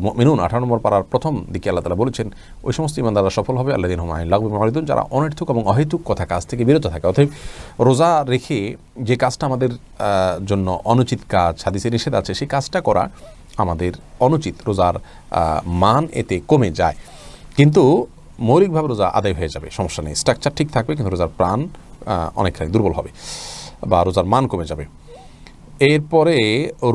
মুমিনুন 18 নম্বর পারার প্রথম দিকে আল্লাহ তাআলা বলেছেন, ওই সমস্ত ইমানদাররা সফল হবে আল্লাযীনা হুম আনিল লাগবি মুরিদুন, যারা অনর্থক এবং অহেতুক কথা কাজ থেকে বিরত থাকে। অতএব রোজা রেখে যে কাজটা আমাদের জন্য অনুচিত কাজ, হাদিসে নিষেধ আছে, সেই কাজটা করা আমাদের অনুচিত। রোজার মান এতে কমে যায়, কিন্তু মৌলিকভাবে রোজা আদায় হয়ে যাবে, সমস্যা নেই, স্ট্রাকচার ঠিক থাকবে, কিন্তু রোজার প্রাণ অনেকখানি দুর্বল হবে বা রোজার মান কমে যাবে। এরপরে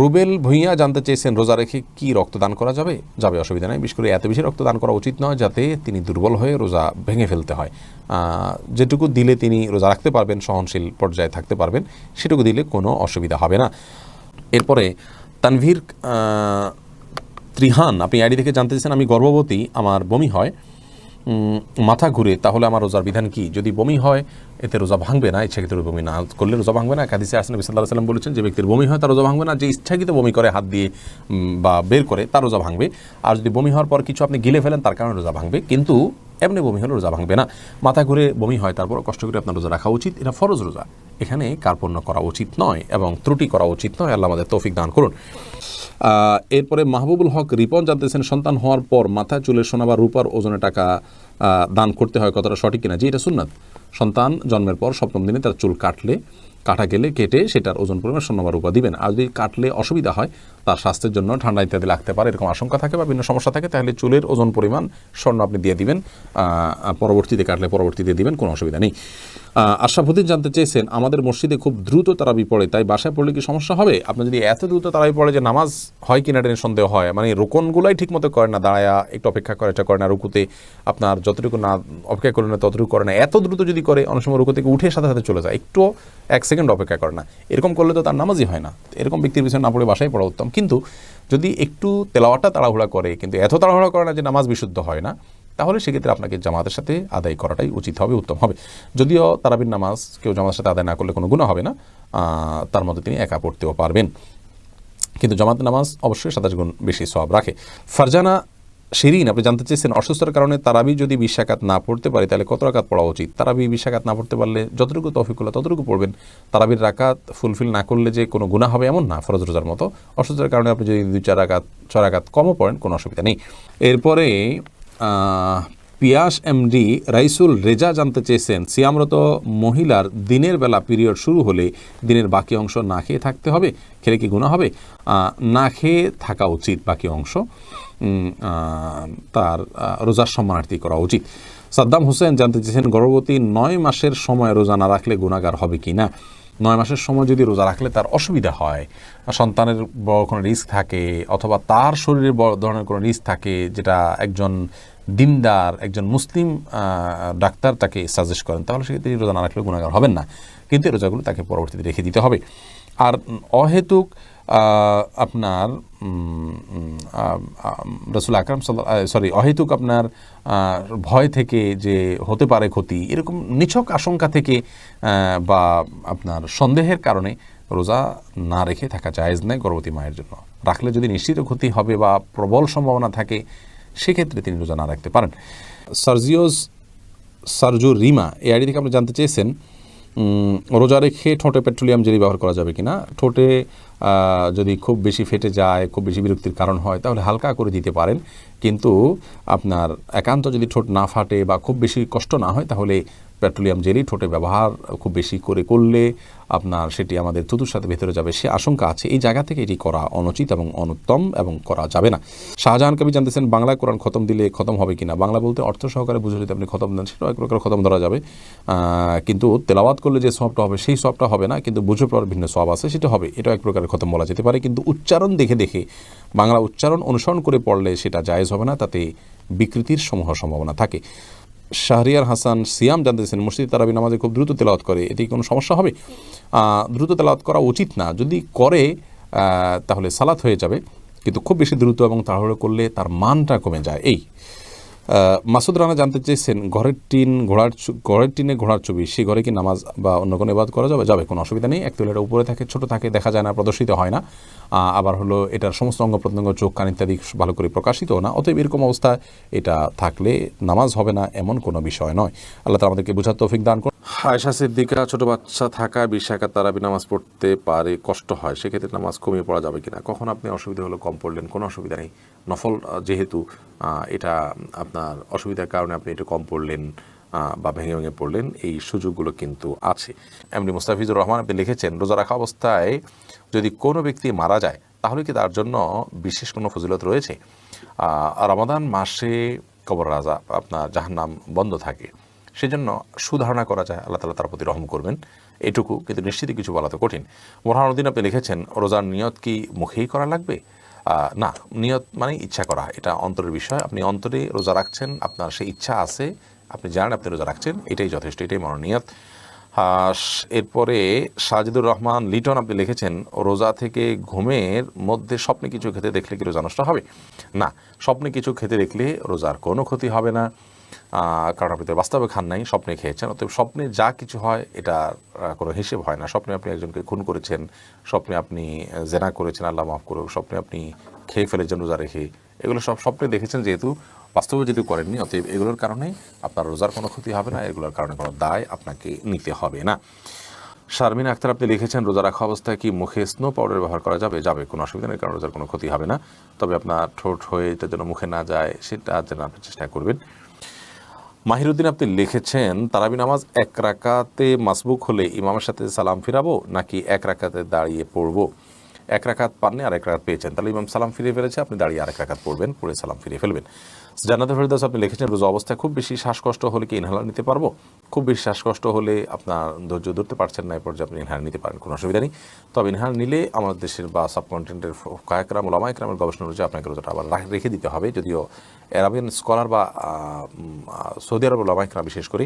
রুবেল ভুঁইয়া জানতে চেয়েছেন, রোজা রেখে কি রক্তদান করা যাবে? যাবে, অসুবিধা নেই। বিশেষ করে এত বেশি রক্তদান করা উচিত নয় যাতে তিনি দুর্বল হয়ে রোজা ভেঙে ফেলতে হয়। যেটুকু দিলে তিনি রোজা রাখতে পারবেন, সহনশীল পর্যায়ে থাকতে পারবেন, সেটুকু দিলে কোনো অসুবিধা হবে না। এরপরে তানভীর ত্রিহান, আপনি আইডি থেকে জানতে চেয়েছেন, আমি গর্ভবতী, আমার বমি হয়, মাথা ঘুরে, তাহলে আমার রোজার বিধান কি? যদি বমি হয় এতে রোজা ভাঙবে না, ইচ্ছাকৃত বমি না করলে রোজা ভাঙবে না। হাদিসে আসেন নবী সাল্লাল্লাহু আলাইহি ওয়াসাল্লাম বলেছেন, যে ব্যক্তির বমি হয় তার রোজা ভাঙবে না, যে ইচ্ছাকৃত বমি করে হাত দিয়ে বা বের করে তার রোজা ভাঙবে। আর যদি বমি হওয়ার পর কিছু আপনি গিলে ফেলেন তার কারণে রোজা ভাঙবে, কিন্তু এমনি বমি হলে রোজা ভাঙবে না। মাথা ঘুরে বমি হয়, তারপর কষ্ট করে আপনার রোজা রাখা উচিত, এটা ফরজ রোজা, এখানে কার্পণ্য করা উচিত নয় এবং ত্রুটি করা উচিত নয়। আল্লাহ আমাদের তৌফিক দান করুন। এরপরে মাহবুবুল হক রিপন জানতেছেন, সন্তান হওয়ার পর মাথা চুলের সোনা বা রূপার ওজনে টাকা দান করতে হয়, কতটা সঠিক কিনা? জি, এটা সুন্নাত। সন্তান জন্মের পর 7ম দিনে তার চুল কাটা গেলে কেটে সেটার ওজন পরিমাণ সোনা বা রূপা দিবেন। আর যদি কাটলে অসুবিধা হয়, তার স্বাস্থ্যের জন্য ঠান্ডা ইত্যাদি লাগতে পারে, এরকম আশঙ্কা থাকে বা বিভিন্ন সমস্যা থাকে, তাহলে চুলের ওজন পরিমাণ স্বর্ণ আপনি দিয়ে দিবেন, পরবর্তীতে কাটলে পরবর্তীতে দিবেন, কোনো অসুবিধা নেই। আশরাফুদ্দিন জানতে চেয়েছেন, আমাদের মসজিদে খুব দ্রুত তারাবি পড়ে, তাই বাসায় পড়লে কি সমস্যা হবে? আপনি যদি এত দ্রুত তারাবি পড়ে যে নামাজ হয় কিনা এটা সন্দেহ হয়, মানে রোকনগুলাই ঠিক মতো করে না, দাঁড়ায়া একটু অপেক্ষা করে, এটা করে না, রুকুতে আপনার যতটুকু না অপেক্ষা করে না ততটুকু করে না, এত দ্রুত যদি করে অনেক সময় রুকু থেকে উঠে সাথে সাথে চলে যায়, একটু 1 সেকেন্ড অপেক্ষা করে না, এরকম করলে তো তার নামাজই হয় না। এরকম ব্যক্তির পিছনে না পড়ে বাসায় পড়া উত্তম। কিন্তু যদি একটু তেলাওয়াতটা তাড়াহুড়া করে, কিন্তু এত তাড়াহুড়া করে না যে নামাজ বিশুদ্ধ হয় না, তাহলে সেক্ষেত্রে আপনাকে জামাতের সাথে আদায় করাটাই উচিত হবে, উত্তম হবে। যদিও তারাবির নামাজ কেউ জামাতের সাথে আদায় না করলে কোনো গুনাহ হবে না, তার মধ্যে তিনি একা পড়তেও পারবেন, কিন্তু জামাতের নামাজ অবশ্যই 27 গুণ বেশি সওয়াব রাখে। ফারজানা শিরিন, আপনি জানতে চেয়েছেন, অসুস্থতার কারণে তারাবি যদি 20 রাকাত না পড়তে পারে তাহলে কত রাকাত পড়া উচিত? তারাবি 20 রাকাত না পড়তে পারলে যতটুকু তৌফিক হলো ততটুকু পড়বেন। তারাবির রাকাত ফুলফিল না করলে যে কোনো গুনাহ হবে এমন না, ফরজ রোজার মতো। অসুস্থতার কারণে আপনি যদি 2-4 রাকাত 6 রাকাত কমও পড়েন, কোনো অসুবিধা নেই। এরপরে পিয়াস এমডি রাইসুল রেজা জানতে চেয়েছেন, সিয়ামরত মহিলার দিনের বেলা পিরিয়ড শুরু হলে দিনের বাকি অংশ না খেয়ে থাকতে হবে, খেলে কি গুনাহ হবে? না খেয়ে থাকা উচিত, বাকি অংশ তার রোজার সম্মানার্থী করা উচিত। সাদ্দাম হোসেন জানতে চেয়েছেন, গর্ভবতী 9 মাসের সময় রোজা না রাখলে গুনাহগার হবে কি না? 9 মাসের সময় যদি রোজা রাখলে তার অসুবিধা হয়, সন্তানের বড় কোনো রিস্ক থাকে, অথবা তার শরীরের বড় ধরনের কোনো রিস্ক থাকে, যেটা একজন দিনদার, একজন মুসলিম ডাক্তার তাকে সাজেস্ট করেন, তাহলে সেক্ষেত্রে রোজা না রাখলে গুনাহগার হবেন না, কিন্তু এই রোজাগুলো তাকে পরবর্তীতে রেখে দিতে হবে। আর অহেতুক আপনার রাসূল আকরাম অহেতুক আপনার ভয় থেকে যে হতে পারে ক্ষতি, এরকম নিছক আশঙ্কা থেকে বা আপনার সন্দেহের কারণে রোজা না রেখে থাকা জায়েজ নয় গর্ভবতী মায়ের জন্য। রাখলে যদি নিশ্চিত ক্ষতি হবে বা প্রবল সম্ভাবনা থাকে, সেক্ষেত্রে তিনি রোজা না রাখতে পারেন। সার্জু রিমা, এই আইডি থেকে আপনি জানতে চেয়েছেন, রোজা রেখে ঠোঁটে পেট্রোলিয়াম জেলি ব্যবহার করা যাবে কিনা? ঠোঁটে যদি খুব বেশি ফেটে যায়, খুব বেশি বিরক্তির কারণ হয়, তাহলে হালকা করে দিতে পারেন, কিন্তু আপনার একান্ত যদি ঠোঁট না ফাটে বা খুব বেশি কষ্ট না হয়, তাহলে পেট্রোলিয়াম জেলি ঠোঁটে ব্যবহার খুব বেশি করলে আপনার সেটি আমাদের থুতুর সাথে ভেতরে যাবে, সে আশঙ্কা আছে। এই জায়গা থেকে এটি করা অনুচিত এবং অনুত্তম এবং করা যাবে না। শাহজাহান কবি জানতেছেন, বাংলায় কোরআন খতম দিলে খতম হবে কিনা? বাংলা বলতে অর্থ সহকারে বুঝে যদি আপনি খতম দেন, সেটাও এক প্রকার খতম ধরা যাবে, কিন্তু তেলাওয়াত করলে যে সওয়াবটা হবে সেই সওয়াবটা হবে না, কিন্তু বুঝে পড়ার ভিন্ন সওয়াব আছে, সেটা হবে। এটাও এক প্রকারের খতম বলা যেতে পারে, কিন্তু উচ্চারণ দেখে দেখে বাংলা উচ্চারণ অনুসরণ করে পড়লে সেটা জায়েজ হবে না, তাতে বিকৃতির সমূহ সম্ভাবনা থাকে। শাহরিয়ার হাসান সিয়াম জানতেছেন, মসজিদ তারাবি নামাজে খুব দ্রুত তেলাওয়াত করে, এটি কোনো সমস্যা হবে? দ্রুত তেলাওয়াত করা উচিত না, যদি করে তাহলে সালাত হয়ে যাবে, কিন্তু খুব বেশি দ্রুত এবং তাড়াহুড়ো করলে তার মানটা কমে যায়। এই মাসুদ রানা জানতে চেয়েছেন, ঘরের টিনে ঘোড়ার ছবি, সেই ঘরে কি নামাজ বা অন্য কোনো ইবাদত করা যাবে? যাবে, কোনো অসুবিধা নেই। একটু এটা উপরে থাকে, ছোট থাকে, দেখা যায় না, প্রদর্শিত হয় না, আবার হলো এটার সমস্ত অঙ্গ প্রত্যঙ্গ, চোখ কান ইত্যাদি ভালো করে প্রকাশিত না, অতএব এরকম অবস্থায় এটা থাকলে নামাজ হবে না, এমন কোনো বিষয় নয়। আল্লাহ তাআলা আমাদেরকে বুঝার তৌফিক দান করুন। আয়েশা সিদ্দিকা ছোট বাচ্চা থাকা 20 রাকাত তারাবি নামাজ পড়তে পারে, কষ্ট হয়, সেক্ষেত্রে নামাজ কমিয়ে পড়া যাবে কিনা? কখন আপনি অসুবিধা হলে কম পড়লেন, কোনো অসুবিধা নেই। নফল যেহেতু এটা আপনার অসুবিধার কারণে আপনি এটা কম পড়লেন বা ভেঙে ভেঙে পড়লেন, এই সুযোগগুলো কিন্তু আছে। এমনি মুস্তাফিজুর রহমান আপনি লিখেছেন, রোজা রাখা অবস্থায় যদি কোনো ব্যক্তি মারা যায় তাহলে কি তার জন্য বিশেষ কোনো ফজিলত রয়েছে? রমাদান মাসে কবর রাজা আপনার জাহান্নাম বন্ধ থাকে, সেজন্য সুধারণা করা যায় আল্লাহ তাআলা তার প্রতি রহম করবেন, এটুকু, কিন্তু নিশ্চিত কিছু বলা তো কঠিন। বোরহানুদ্দিন আপনি লিখেছেন, রোজার নিয়ত কি মুখেই করা লাগবে? না, নিয়ত মানে ইচ্ছা করা, এটা অন্তরের বিষয়। আপনি অন্তরে রোজা রাখছেন, আপনার সেই ইচ্ছা আছে, আপনি জানেন আপনি রোজা রাখছেন, এটাই যথেষ্ট, এটাই মনোনিয়ত। এরপরে সাজিদুর রহমান লিটন আপনি লিখেছেন, রোজা থেকে ঘুমের মধ্যে স্বপ্নে কিছু খেতে দেখলে কি রোজা নষ্ট হবে? না, স্বপ্নে কিছু খেতে দেখলে রোজার কোনো ক্ষতি হবে না, কারণ আপনি তো বাস্তবে খান নাই, স্বপ্নে খেয়েছেন। অতএব স্বপ্নে যা কিছু হয় এটা কোনো হিসেব হয় না। স্বপ্নে আপনি একজনকে খুন করেছেন, স্বপ্নে আপনি জেনা করেছেন, আল্লাহ মাফ করুক, স্বপ্নে আপনি খেয়ে ফেলেছেন রোজা রেখে, এগুলো সব স্বপ্নে দেখেছেন, যেহেতু বাস্তবে যেহেতু করেননি, অতএব এগুলোর কারণে আপনার রোজার কোনো ক্ষতি হবে না, এগুলোর কারণে কোনো দায় আপনাকে নিতে হবে না। শারমিন আক্তার আপনি লিখেছেন, রোজা রাখা অবস্থায় কি মুখে স্নো পাউডার ব্যবহার করা যাবে? যাবে, কোনো অসুবিধা নেই, কারণ রোজার কোনো ক্ষতি হবে না। তবে আপনার ঠোঁট হয়ে এটা যেন মুখে না যায় সেটা যেন আপনি চেষ্টা করবেন। মাহিরুদ্দিন আপনি লিখেছেন, তারাবি নামাজ 1 রাকাতে মাসবুক হলে ইমামের সাথে সালাম ফিরাবো নাকি 1 রাকাতে দাঁড়িয়ে পড়বো? 1 রাকাত পাননি আর 1 রাকাত পেয়েছেন, তাহলে ইমাম সালাম ফিরিয়ে ফেলেছে, আপনি দাঁড়িয়ে আর 1 রাকাত পড়বেন, পড়ে সালাম ফিরিয়ে ফেলবেন। জান্নাতুল ফেরদৌস আপনি লিখেছেন, রোজা অবস্থায় খুব বেশি শ্বাসকষ্ট হলে কি ইনহেলার নিতে পারবো? খুব বেশি শ্বাসকষ্ট হলে আপনার ধৈর্য ধরতে পারছেন না, এই পর্যায়ে আপনি ইনহেলার নিতে পারেন, কোনো অসুবিধা নেই। তবে ইনহেলার নিলে আমাদের দেশের বা সাবকন্টিনেন্টের কায়করাম ওলামা একরামের গবেষণা অনুযায়ী আপনাকে রোজাটা আবার রেখে দিতে হবে। যদিও আরবিয়ান স্কলার বা সৌদি আরব ওলামা একরাম বিশেষ করে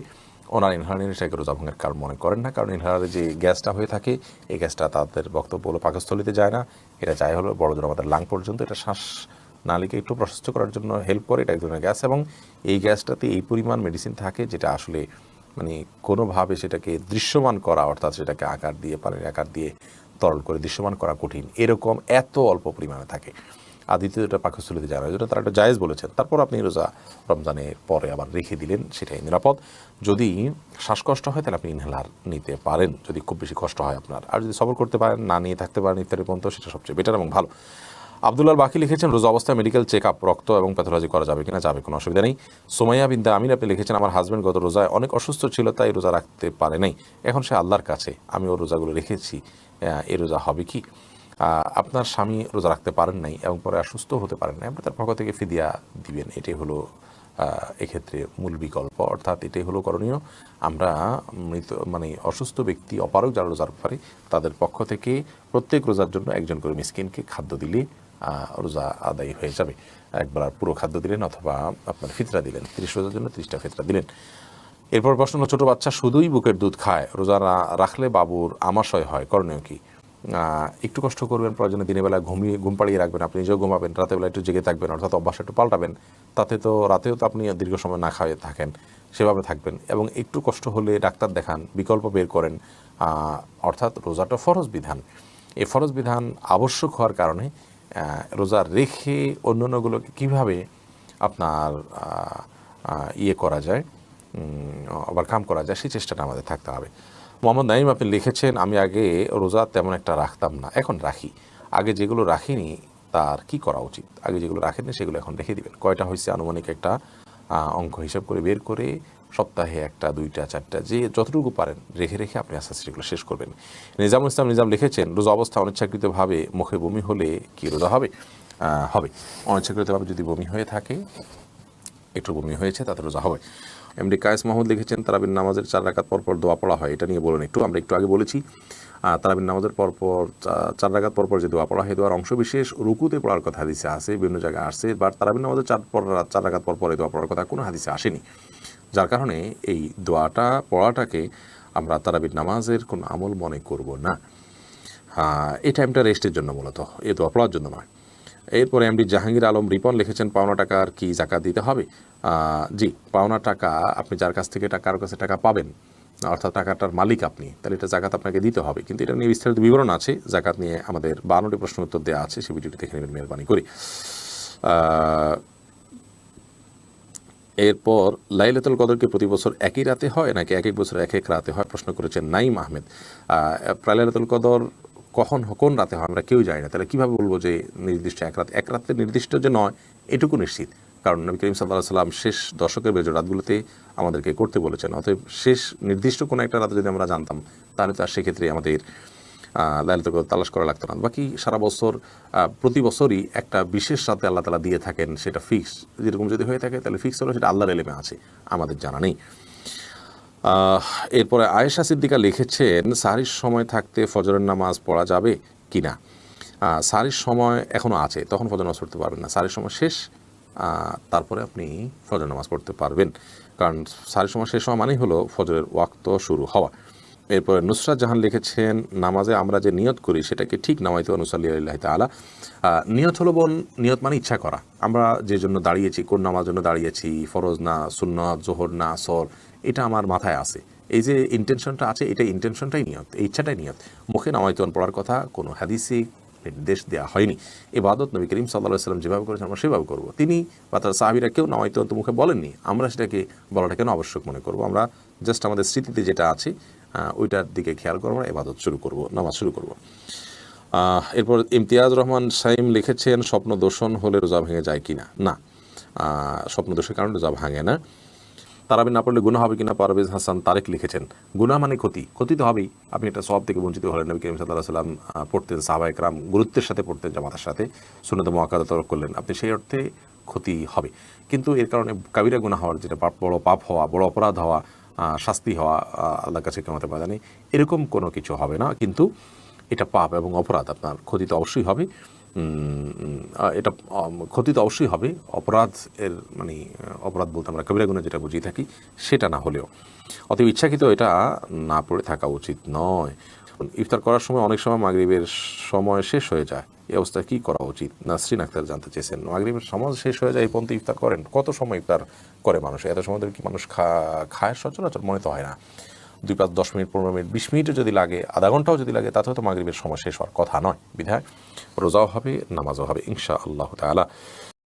ওনার ইনহেলার নিয়ে সেটাকে রোজা ভঙ্গের কারণ মনে করেন না, কারণ ইনহেলারে যে গ্যাসটা হয়ে থাকে, এই গ্যাসটা তাদের বক্তব্য হলো পাকস্থলিতে যায় না, এটা যায় হলো বড় জোর আমাদের লাং পর্যন্ত, এটা শ্বাস নালীকে একটু প্রশস্ত করার জন্য হেল্প করে, এটা এক ধরনের গ্যাস, এবং এই গ্যাসটাতে এই পরিমাণ মেডিসিন থাকে যেটা আসলে মানে কোনোভাবে সেটাকে দৃশ্যমান করা, অর্থাৎ সেটাকে আকার দিয়ে পানির আকার দিয়ে তরল করে দৃশ্যমান করা কঠিন, এরকম এত অল্প পরিমাণে থাকে। আর দ্বিতীয়টা পাকস্থলিতে যায় না, যেটা তারা একটা জায়েজ বলেছেন। তারপর আপনি রোজা রমজানের পরে আবার রেখে দিলেন, সেটাই নিরাপদ। যদি শ্বাসকষ্ট হয় তাহলে আপনি ইনহেলার নিতে পারেন, যদি খুব বেশি কষ্ট হয় আপনার। আর যদি সবর করতে পারেন, না নিয়ে থাকতে পারেন ইত্যাদি পর্যন্ত, সেটা সবচেয়ে বেটার এবং ভালো। আব্দুল্লাহ বাকি লিখেছেন, রোজা অবস্থায় মেডিকেল চেক আপ, রক্ত এবং প্যাথোলজি করা যাবে কিনা? যাবে, কোনো অসুবিধা নেই। সোমাইয়া বিনতে আমিন আপনি লিখেছেন, আমার হাজব্যান্ড গত রোজায় অনেক অসুস্থ ছিল, তাই রোজা রাখতে পারে নাই, এখন সে আল্লাহর কাছে, আমি ওর রোজাগুলো রেখেছি, এ রোজা হবে কি? আপনার স্বামী রোজা রাখতে পারেন নাই এবং পরে অসুস্থ হতে পারেন নাই, আপনি তার পক্ষ থেকে ফিদিয়া দিবেন, এটাই হলো এক্ষেত্রে মূল বিকল্প, অর্থাৎ এটাই হলো করণীয়। আমরা মৃত মানে অসুস্থ ব্যক্তি, অপারগ যারা রোজা রাখতে পারে, তাদের পক্ষ থেকে প্রত্যেক রোজার জন্য একজন করে মিসকিনকে খাদ্য দিলে রোজা আদায় হয়ে যাবে। একবার পুরো খাদ্য দিলেন অথবা আপনার ফিতরা দিলেন, 30 রোজার জন্য 30টা ফিতরা দিলেন। এরপর প্রশ্ন হলো, ছোটো বাচ্চা শুধুই বুকের দুধ খায়, রোজা রাখলে বাবুর আমাশয় হয়, করণীয় কি? একটু কষ্ট করবেন, প্রয়োজনে দিনের বেলা ঘুম পাড়িয়ে রাখবেন, আপনি নিজেও ঘুমাবেন, রাতের বেলা একটু জেগে থাকবেন, অর্থাৎ অভ্যাস একটু পাল্টাবেন, তাতে তো রাতেও তো আপনি দীর্ঘ সময় না খাওয়াই থাকেন, সেভাবে থাকবেন। এবং একটু কষ্ট হলে ডাক্তার দেখান, বিকল্প বের করেন, অর্থাৎ রোজাটা ফরজ বিধান, এই ফরজ বিধান আবশ্যক হওয়ার কারণে রোজা রেখে অন্যান্যগুলোকে কীভাবে আপনার ইয়ে করা যায়, ওভারকাম করা যায়, সেই চেষ্টাটা আমাদের থাকতে হবে। মোহাম্মদ নাইম আপনি লিখেছেন, আমি আগে রোজা তেমন একটা রাখতাম না, এখন রাখি, আগে যেগুলো রাখিনি তার কি করা উচিত? আগে যেগুলো রাখেননি সেগুলো এখন রেখে দিবেন, কয়টা হয়েছে আনুমানিক একটা অঙ্ক হিসাব করে বের করে সপ্তাহে 1টা 2টা 4টা যে যতটুকু পারেন রেখে রেখে আপনি আস্তে আস্তে সেগুলো শেষ করবেন। নিজামুল ইসলাম নিজাম লিখেছেন, রোজা অবস্থা অনিচ্ছাকৃতভাবে মুখে বমি হলে কি রোজা হবে? হবে, অনিচ্ছাকৃতভাবে যদি বমি হয়ে থাকে, একটু বমি হয়েছে, তাতে রোজা হবে। এমডি কায়েস মাহমুদ লিখেছেন, তারাবির নামাজের 4 রাকাত পরপর দোয়া পড়া হয়, এটা নিয়ে বলুন একটু। আমরা একটু আগে বলেছি, তারাবির নামাজের পরপর 4 রাকাত পরপর যে দোয়া পড়া হয়, দোয়ার অংশ বিশেষ রুকুতে পড়ার কথা হাদিসে আছে, বিভিন্ন জায়গায় আসছে, বাট তারাবির নামাজের 4 রাকাত পরপর এই দোয়া পড়ার কথা কোনো হাদিসে আসেনি, যার কারণে এই দোয়াটা পড়াটাকে আমরা তারাবির নামাজের কোনো আমল মনে করব না। এই টাইমটা রেস্টের জন্য, মূলত এই দোয়া পড়ার জন্য নয়। এরপরে এমডি জাহাঙ্গীর আলম রিপন লিখেছেন, পাওনা টাকার কি জাকাত দিতে হবে? জি, পাওনা টাকা, আপনি যার কাছ থেকে কারোর কাছে টাকা পাবেন, অর্থাৎ টাকাটার মালিক আপনি, তাহলে এটা জাকাত আপনাকে দিতে হবে। কিন্তু এটা নিয়ে বিস্তারিত বিবরণ আছে, জাকাত নিয়ে আমাদের 52টি প্রশ্ন উত্তর দেওয়া আছে, সেই ভিডিওটি দেখে নেবেন মেহরবানি করি। এরপর লাইলাতুল কদর কি প্রতি বছর একই রাতে হয় নাকি এক এক বছর এক এক রাতে হয়, প্রশ্ন করেছেন নাইম আহমেদ। লাইলাতুল কদর কখন কোন রাতে হয় আমরা কেউ জানি না, তাহলে কীভাবে বলবো যে নির্দিষ্ট এক রাতে নির্দিষ্ট যে নয় এটুকু নিশ্চিত, কারণ নবী করিম সাল্লাল্লাহু আলাইহি সাল্লাম শেষ দশকের বেজোড় রাতগুলোতে আমাদেরকে করতে বলেছেন। অতএব শেষ নির্দিষ্ট কোনো একটা রাতে যদি আমরা জানতাম তাহলে তো আর সেক্ষেত্রে আমাদের লাইলাতুল কদর তালাশ করা লাগতো না। বাকি সারা বছর প্রতি বছরই একটা বিশেষ রাতে আল্লাহ তাআলা দিয়ে থাকেন, সেটা ফিক্স, যেরকম যদি হয়ে থাকে তাহলে ফিক্স হলো, সেটা আল্লাহর এলেমে আছে, আমাদের জানা নেই। এরপরে আয়েশা সিদ্দিকা লিখেছেন সাহরির সময় থাকতে ফজরের নামাজ পড়া যাবে কি না। সাহরির সময় এখনও আছে, তখন ফজর নামাজ পড়তে পারবেন না, সাহরির সময় শেষ, তারপরে আপনি ফজর নামাজ পড়তে পারবেন, কারণ সাহরির সময় শেষ হওয়া মানেই হলো ফজরের ওয়াক্ত শুরু হওয়া। এরপরে নুসরাত জাহান লিখেছেন নামাজে আমরা যে নিয়ত করি সেটাকে ঠিক নামাইতে অনুসাল্লি আল্লাহ তাআলা। নিয়ত হলো নিয়ত মানে ইচ্ছা করা, আমরা যে জন্য দাঁড়িয়েছি, কোন নামাজ জন্য দাঁড়িয়েছি, ফরজ না সুন্নাত, জোহর না আসর, এটা আমার মাথায় আছে, এই যে ইন্টেনশনটা আছে, এটা ইন্টেনশনটাই নিয়ত, এই ইচ্ছাটাই নিয়ত। মুখে নামাইতুন পড়ার কথা কোনো হাদিসে নির্দেশ দেওয়া হয়নি। ইবাদত নবী করিম সাল্লাল্লাহু আলাইহি ওয়াসাল্লাম যেভাবে করেছেন আমরা সেভাবে করব। তিনি বা তার সাহাবীরা কেউ নামাইতুন তো মুখে বলেননি, আমরা সেটাকে বলাটা কেন আবশ্যক মনে করব? আমরা জাস্ট আমাদের স্মৃতিতে যেটা আছে ওইটার দিকে খেয়াল করবো, আমরা ইবাদত শুরু করব, নামাজ শুরু করব। এরপর ইমতিয়াজ রহমান সাইম লিখেছেন স্বপ্ন দর্শন হলে রোজা ভেঙে যায় কিনা। না, স্বপ্ন দোষের কারণে রোজা ভাঙে না। তারাবি না পড়লে গুনাহ হবে কিনা পারভেজ হাসান তারেক লিখেছেন গুনাহ মানে ক্ষতি তো হবেই, আপনি একটা সওয়াব থেকে বঞ্চিত হলেন। নবী করিম সাল্লাল্লাহু আলাইহি ওয়াসাল্লাম পড়তেন, সাহাবায়ে কেরাম গুরুত্বের সাথে পড়তেন, জামাতের সাথে সুন্নাত মুআক্কাদা তরক করলেন, আপনি সেই অর্থে ক্ষতি হবে। কিন্তু এর কারণে কাবিরা গুনাহ হওয়ার, যেটা বড় পাপ হওয়া, বড় অপরাধ হওয়া, শাস্তি হওয়া আল্লাহর কাছে কিয়ামতের ময়দানে, এরকম কোনো কিছু হবে না। কিন্তু এটা পাপ এবং অপরাধ, আপনার ক্ষতি তো অবশ্যই হবে। এটা ক্ষতি তো অবশ্যই হবে, অপরাধ এর মানে অপরাধ বলতে আমরা কবিরা গুনাহ যেটা বুঝিয়ে থাকি সেটা না হলেও, অতএব ইচ্ছাকৃত এটা না পড়ে থাকা উচিত নয়। ইফতার করার সময় অনেক সময় মাগরিবের সময় শেষ হয়ে যায়, এই অবস্থায় কী করা উচিত? নাসরিন আক্তার জানতে চেয়েছেন। মাগরিবের সময় শেষ হয়ে যায় এই পর্যন্ত ইফতার করেন, কত সময় ইফতার করে মানুষ? এত সময় ধরে কি মানুষ খায় সচরাচর? মনে তো হয় না। 2, 5, 10 মিনিট, 15 মিনিট, 20 মিনিটও যদি লাগে, আধা ঘন্টাও যদি লাগে, তাতে তো মাগরিবের সময় শেষ হওয়ার কথা নয়। বিধায় রোজাও হবে, নামাজও হবে ইনশাআল্লাহ তাআলা।